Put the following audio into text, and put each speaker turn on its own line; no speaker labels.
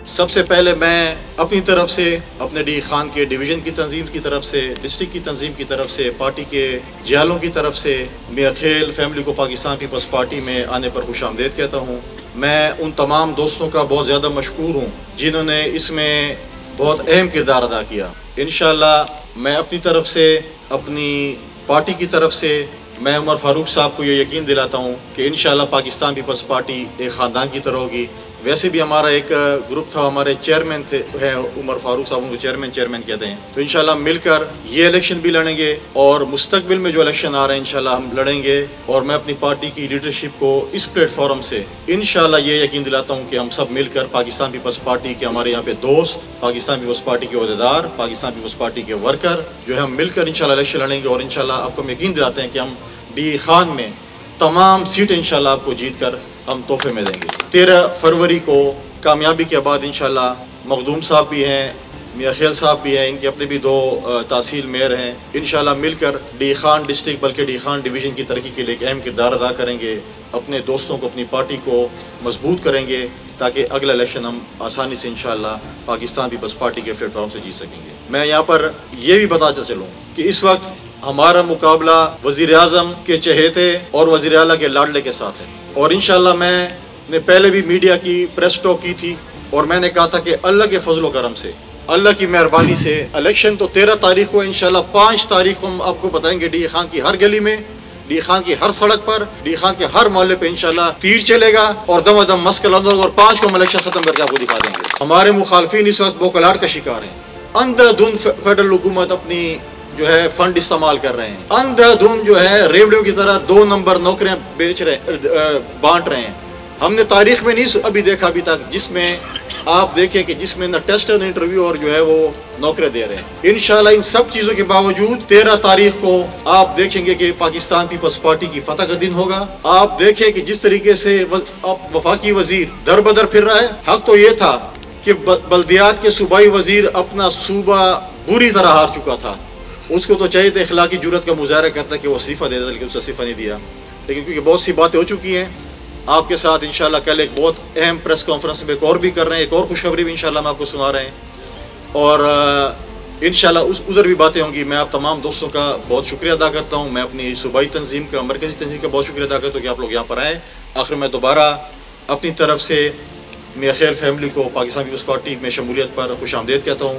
सबसे पहले मैं अपनी तरफ से, अपने डी खान के डिवीज़न की तंजीम की तरफ से, डिस्ट्रिक्ट की तंजीम की तरफ से, पार्टी के जियालों की तरफ से मियां खेल फैमिली को पाकिस्तान पीपल्स पार्टी में आने पर खुशामदीद कहता हूँ। मैं उन तमाम दोस्तों का बहुत ज़्यादा मशकूर हूँ जिन्होंने इसमें बहुत अहम किरदार अदा किया। इंशाअल्लाह मैं अपनी तरफ से, अपनी पार्टी की तरफ से मैं उमर फारूक साहब को ये यकीन दिलाता हूँ कि इंशाअल्लाह पाकिस्तान पीपल्स पार्टी एक ख़ानदान की तरह होगी। वैसे भी हमारा एक ग्रुप था, हमारे चेयरमैन थे हैं उमर फारूक साहब, उनको चेयरमैन कहते हैं। तो इंशाल्लाह मिलकर ये इलेक्शन भी लड़ेंगे और मुस्तकबिल में जो इलेक्शन आ रहे हैं इंशाल्लाह हम लड़ेंगे। और मैं अपनी पार्टी की लीडरशिप को इस प्लेटफॉर्म से इंशाल्लाह ये यकीन दिलाता हूँ कि हम सब मिलकर पाकिस्तान पीपल्स पार्टी के, हमारे यहाँ पे दोस्त, पाकिस्तान पीपल्स पार्टी के ओहदेदार, पाकिस्तान पीपल्स पार्टी के वर्कर जो है, हम मिलकर इंशाल्लाह इलेक्शन लड़ेंगे। और इंशाल्लाह आपको हम यकीन दिलाते हैं कि हम डी खान में तमाम सीटें इंशाल्लाह आपको जीत कर हम तोहफे में देंगे। 13 फरवरी को कामयाबी के बाद इंशाल्लाह मखदूम साहब भी हैं, मियां खेल साहब भी हैं, इनके अपने भी 2 तहसील मेयर हैं। इंशाल्लाह मिलकर डी खान डिस्ट्रिक्ट बल्कि डी खान डिवीज़न की तरक्की के लिए एक अहम किरदार अदा करेंगे। अपने दोस्तों को, अपनी पार्टी को मजबूत करेंगे ताकि अगला इलेक्शन हम आसानी से इंशाल्लाह पाकिस्तान पीपल्स पार्टी के प्लेटफॉर्म से जीत सकेंगे। मैं यहाँ पर यह भी बताता चलूँ कि इस वक्त हमारा मुकाबला वज़ीर आज़म के चहेते और वज़ीर आला के लाडले के साथ है। और इंशाल्लाह मैंने पहले भी मीडिया की प्रेस टॉक की थी और मैंने कहा था कि अल्लाह के फजल करम से, अल्लाह की मेहरबानी से इलेक्शन तो 13 तारीख को इंशाल्लाह 5 तारीख को हम आपको बताएंगे डी खान की हर गली में, डी खान की हर सड़क पर, डी खान के हर मोहल्ले पे इंशाल्लाह तीर चलेगा और दमादम मस्कल अंदर, और 5 को हम इलेक्शन खत्म करके आपको दिखा देंगे। हमारे मुखालफिन इस वक्त बोकलाट का शिकार हैं। अंधाधुंध फेडरल हुकूमत अपनी जो है फंड इस्तेमाल कर रहे हैं, अंधाधुंध जो है रेवड़ियों की तरह 2 नंबर नौकरियां बांट रहे हैं। हमने तारीख में नहीं अभी देखा अभी तक जिसमें आप देखें कि जिसमें न टेस्ट न इंटरव्यू और जो है वो नौकरियां दे रहे हैं। इंशाल्लाह इन सब चीजों के बावजूद 13 तारीख को आप देखेंगे कि पाकिस्तान पीपल्स पार्टी की फतह का दिन होगा। आप देखें कि जिस तरीके से वफाकी वजीर दर बदर फिर रहा है, हक तो ये था कि बल्दियात के सूबाई वजीर अपना सूबा बुरी तरह हार चुका था, उसको तो चाहिए था इखलाकी जुर्रत का मुजाहरा करता कि वो इस्तीफा दे देता, लेकिन उसने इस्तीफा नहीं दिया। लेकिन क्योंकि बहुत सी बातें हो चुकी हैं, आपके साथ इंशाल्लाह कल एक बहुत अहम प्रेस कॉन्फ्रेंस में एक और भी कर रहे हैं, एक और खुशखबरी भी इंशाल्लाह हम आपको सुना रहे हैं और इंशाल्लाह उधर भी बातें होंगी। मैं आप तमाम दोस्तों का बहुत शुक्रिया अदा करता हूँ। मैं अपनी सूबाई तंजीम का, मरकज़ी तंजीम का बहुत शुक्रिया अदा करता हूँ कि आप लोग यहाँ पर आए। आखिर में दोबारा अपनी तरफ से मियां खेल फैमिली को पाकिस्तान पीपल्स पार्टी में शमूलियत पर खुशामदीद कहता हूँ।